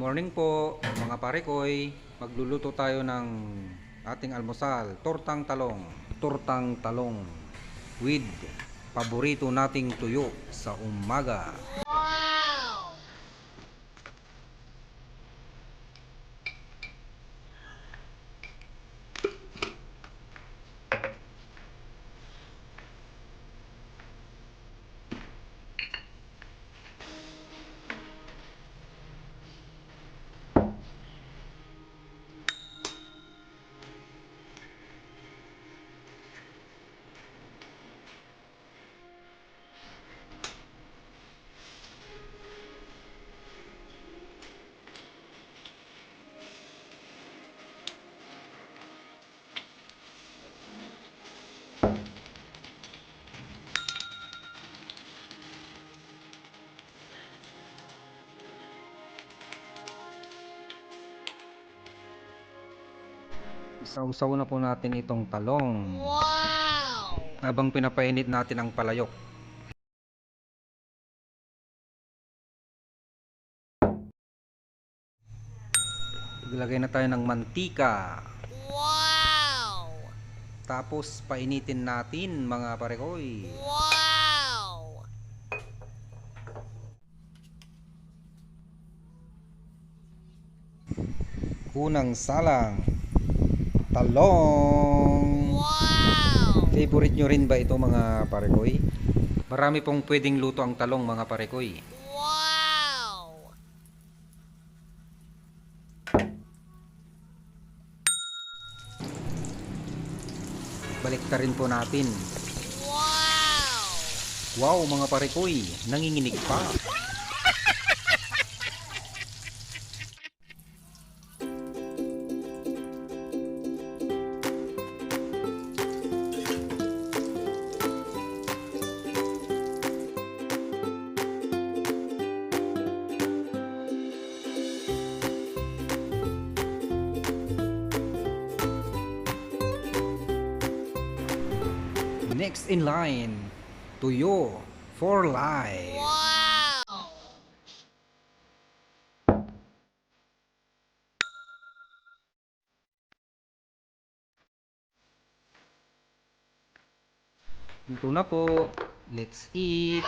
Morning po mga parekoy. Magluluto tayo ng ating almusal, tortang talong. Tortang talong with paborito nating tuyo sa umaga. Isausaw na po natin itong talong. Wow! Habang pinapainit natin ang palayok. Maglagay na tayo ng mantika. Wow! Tapos painitin natin mga parekoy. Wow! Unang salang, talong. Wow! Favorite nyo rin ba ito mga parekoy? Marami pong pwedeng luto ang talong mga parekoy. Wow! Baliktarin po natin. Wow! Wow mga parekoy, nanginginig pa. Next in line, tuyo for life. Wow! Ito na po. Let's eat.